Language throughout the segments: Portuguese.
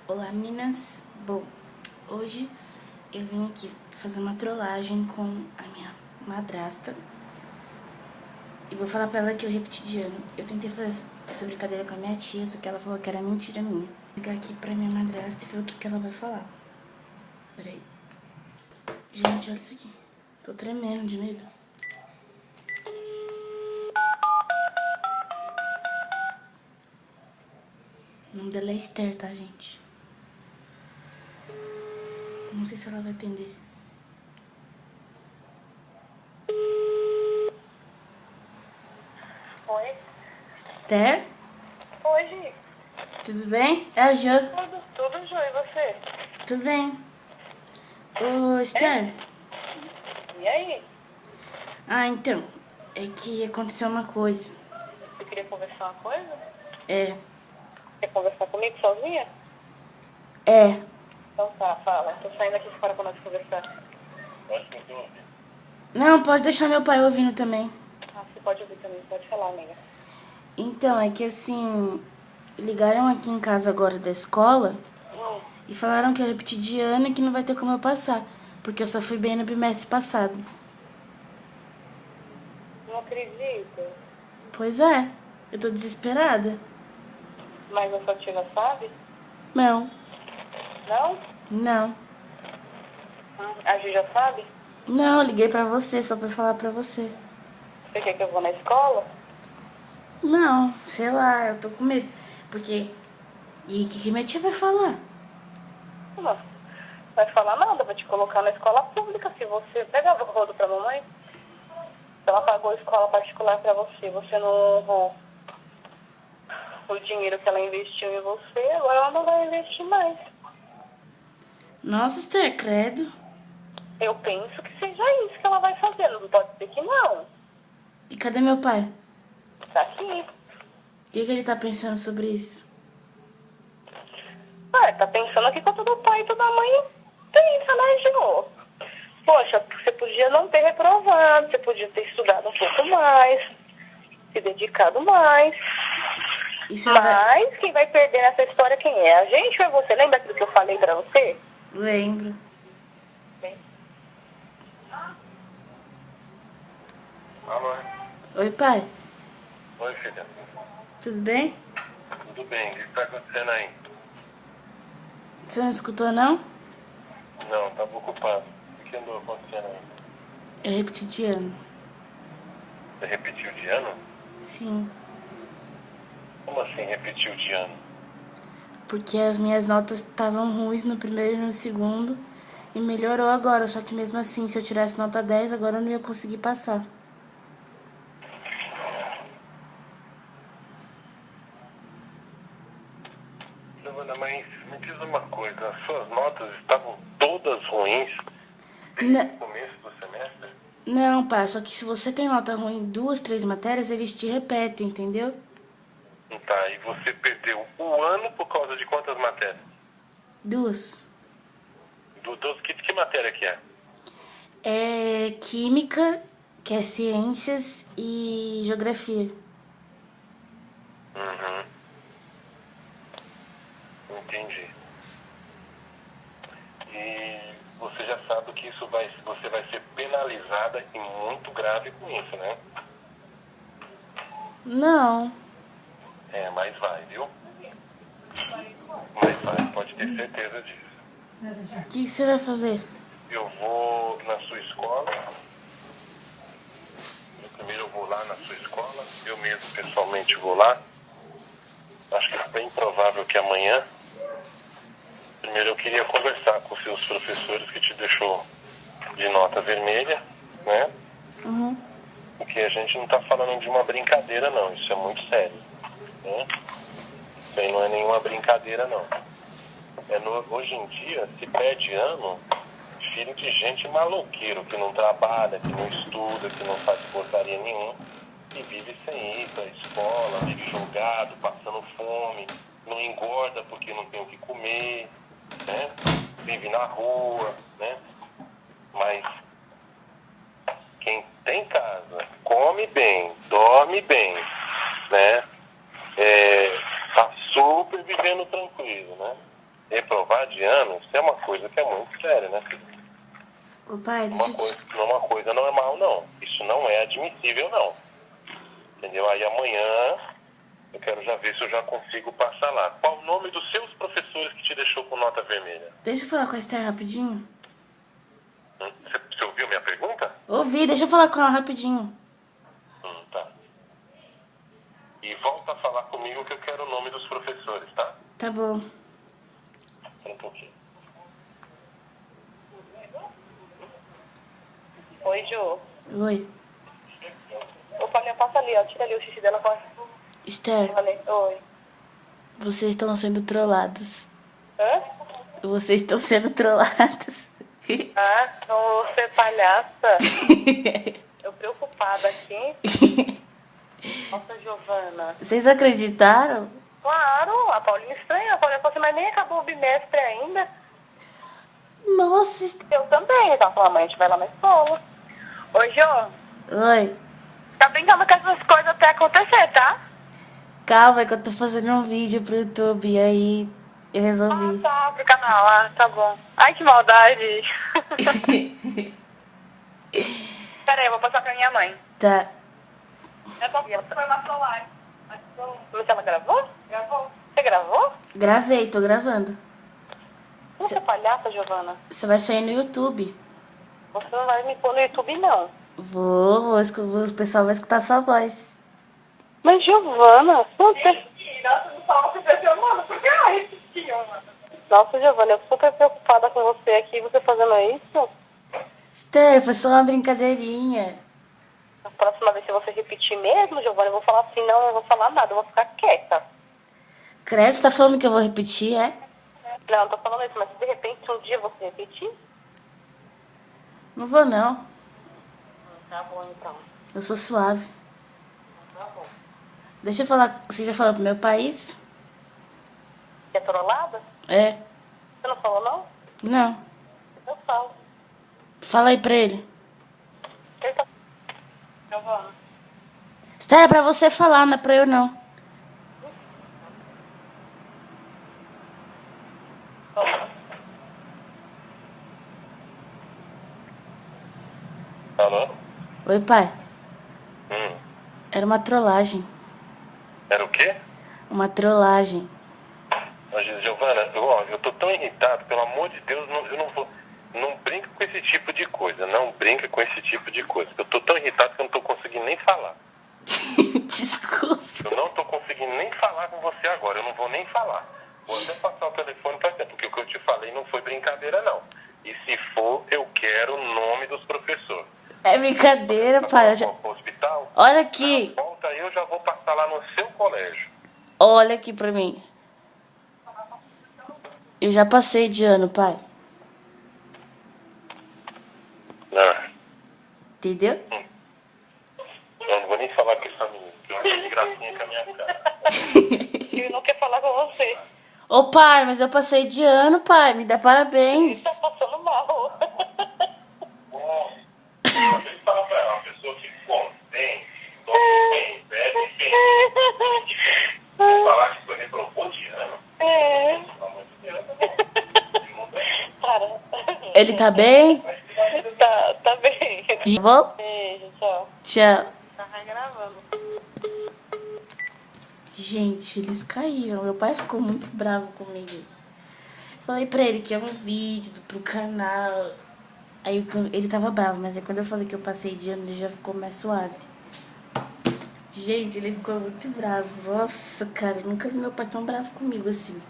Olá meninas, bom, hoje eu vim aqui fazer uma trollagem com a minha madrasta e vou falar pra ela que eu repeti de ano. Eu tentei fazer essa brincadeira com a minha tia, só que ela falou que era mentira minha. Vou ligar aqui pra minha madrasta e ver o que ela vai falar. Peraí. Gente, olha isso aqui. Tô tremendo de medo. O nome dela é Esther, tá, gente? Não sei se ela vai atender. Oi? Esther? Oi, Gi. Tudo bem? É a Jo. Tudo jóia, e você? Tudo bem? Ô, Esther. E aí? Ah, então, é que aconteceu uma coisa. Você queria conversar uma coisa? É, Quer conversar comigo sozinha? é. Então tá, fala. Tô saindo aqui fora pra nós conversar. Não, pode deixar meu pai ouvindo também. Ah, você pode ouvir também, pode falar, amiga. Então, é que assim, ligaram aqui em casa agora da escola e falaram que eu repeti de ano e que não vai ter como eu passar, porque eu só fui bem no bimestre passado. Não acredito. Pois é, eu tô desesperada. Mas a sua tia já sabe? Não, Não? não. A Gi já sabe? Não, eu liguei pra você só pra falar pra você. Você quer que eu vou na escola? Não, sei lá, eu tô com medo. Porque. E o que minha tia vai falar? Não vai falar nada, vai te colocar na escola pública. Se você pegar o rodo pra mamãe, ela pagou a escola particular pra você, você não honrou o dinheiro que ela investiu em você, agora ela não vai investir mais. Nossa, Esther, credo. Eu penso que seja isso que ela vai fazer, não pode ser que não. E cadê meu pai? Tá aqui. O que ele tá pensando sobre isso? Tá pensando aqui com todo pai e toda mãe pensa, né, Gil? Poxa, você podia não ter reprovado, você podia ter estudado um pouco mais, se dedicado mais. Mas quem vai perder nessa história quem é? A gente ou é você? Lembra aquilo que eu falei pra você? Lembro. Bem, Alô? Oi, pai. Oi, filha. Tudo bem? Tudo bem? O que está acontecendo aí? Você não escutou, não? Não, estava ocupado. O que andou acontecendo aí? Eu repeti de ano. Você repetiu de ano? Sim. Como assim repetiu de ano? Porque as minhas notas estavam ruins no primeiro e no segundo. E melhorou agora. Só que mesmo assim, se eu tirasse nota 10, agora eu não ia conseguir passar. Giovana, mas me diz uma coisa. As suas notas estavam todas ruins desde Não. o começo do semestre? Não, pai. Só que se você tem nota ruim em 2, 3 matérias, eles te repetem, entendeu? Tá, e você perdeu o ano por causa de quantas matérias? 2. Que matéria que é? É química, que é ciências, e geografia. Uhum. Entendi. E você já sabe que você vai ser penalizada e muito grave com isso, né? Não. É, mas vai, viu? Mas vai, pode ter certeza disso. O que você vai fazer? Eu vou na sua escola. Primeiro eu vou lá na sua escola. Eu mesmo pessoalmente vou lá. Acho que é bem provável que amanhã. Primeiro eu queria conversar com os seus professores que te deixou de nota vermelha, né? Uhum. Porque a gente não tá falando de uma brincadeira, não. Isso é muito sério, né? Isso aí não é nenhuma brincadeira, não. Hoje em dia, se perde ano, filho de gente maloqueiro, que não trabalha, que não estuda, que não faz porcaria nenhuma, e vive sem ir pra escola, vive jogado, passando fome, não engorda porque não tem o que comer, né? Vive na rua, né? Mas quem tem casa, come bem, dorme bem, né? Tá super vivendo tranquilo, né? Reprovar de ano, isso é uma coisa que é muito séria, né, filho? Ô pai, deixa eu te... Uma coisa normal, não. Isso não é admissível, não. Entendeu? Aí amanhã eu quero já ver se eu já consigo passar lá. Qual o nome dos seus professores que te deixou com nota vermelha? Deixa eu falar com a Esther rapidinho. Você ouviu minha pergunta? Ouvi, deixa eu falar com ela rapidinho. Tá. E volta a falar comigo que eu quero o nome dos professores, tá? Tá bom. Só um pouquinho. Oi, Ju. Oi. Ô, Paulinha, passa ali, ó. Tira ali o xixi dela. Corre. Esther, Oi. vocês estão sendo trollados. Hã? Vocês estão sendo trollados. Ah, você é palhaça. Eu preocupada aqui. Nossa, Giovana. Vocês acreditaram? Claro, a Paulinha estranha. A Paulinha falou assim, mas nem acabou o bimestre ainda. Nossa, Esther. Eu também. Então, a mãe, a gente vai lá na escola. Oi, Jô. Oi. Tá brincando com essas coisas até acontecer, tá? Calma, é que eu tô fazendo um vídeo pro YouTube, e aí eu Ah, resolvi. tá, pro canal. Ah, tá bom. Ai, que maldade. Pera aí, eu vou passar pra minha mãe. Tá. Você foi uma live. Mas ela gravou? Gravou. Você gravou? Gravei, tô gravando. Você é palhaça, Giovana? Você vai sair no YouTube. Você não vai me pôr no YouTube, não. O pessoal vai escutar sua voz. Mas, Giovana, você... Nossa, não fala impressionando, porque Nossa, Giovana, eu super preocupada com você aqui, você fazendo isso. Esther, foi só uma brincadeirinha. A próxima vez, se você repetir mesmo, Giovana, eu vou falar assim, não, eu não vou falar nada, eu vou ficar quieta. Credo, você tá falando que eu vou repetir, é? Não, não tô falando isso, mas se de repente um dia você repetir... Não vou, não. Tá bom, então. Eu sou suave. Tá bom. Deixa eu falar... Você já falou pro meu pai isso? Você é trollada? É. Você não falou, não? Não. Eu falo. Fala aí pra ele. Ele tá... Giovana. Esther, é pra você falar, não é pra eu, não. Alô? Oi, pai. Hum. Era uma trollagem. Era o quê? Uma trollagem. Mas, Giovana, eu tô tão irritado, pelo amor de Deus, eu não vou... Não brinca com esse tipo de coisa, não brinca com esse tipo de coisa. Eu tô tão irritado que eu não tô conseguindo nem falar. Desculpa. Eu não tô conseguindo nem falar com você agora, eu não vou nem falar. Vou até passar o telefone pra você, porque o que eu te falei não foi brincadeira, não. E se for, eu quero o nome dos professores. É brincadeira, pai. Eu já... Pro hospital? Olha aqui. Na volta eu já vou passar lá no seu colégio. Olha aqui pra mim. Eu já passei de ano, pai. Não. Entendeu? Eu não vou nem falar com essa menina, porque eu acho de gracinha com a minha cara. Ele não quer falar com você. Ô, pai, mas eu passei de ano, pai. Me dá parabéns. Tá passando mal. Às vezes fala pra ela, uma pessoa que come bem, dorme bem, bebe bem. Falar que foi reprovou de ano. Pelo amor de Deus. Para. Ele tá bem? Tá bem. Tá bom? Beijo, tchau. Tchau. Tá gravando. Gente, eles caíram. Meu pai ficou muito bravo comigo. Falei pra ele que é um vídeo pro canal. Aí ele tava bravo, mas aí quando eu falei que eu passei de ano, ele já ficou mais suave. Gente, ele ficou muito bravo. Nossa, cara, eu nunca vi meu pai tão bravo comigo assim.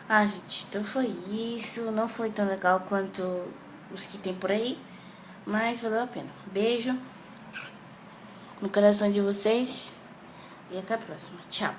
Ah, gente, então foi isso. Não foi tão legal quanto os que tem por aí, mas valeu a pena. Beijo no coração de vocês e até a próxima. Tchau.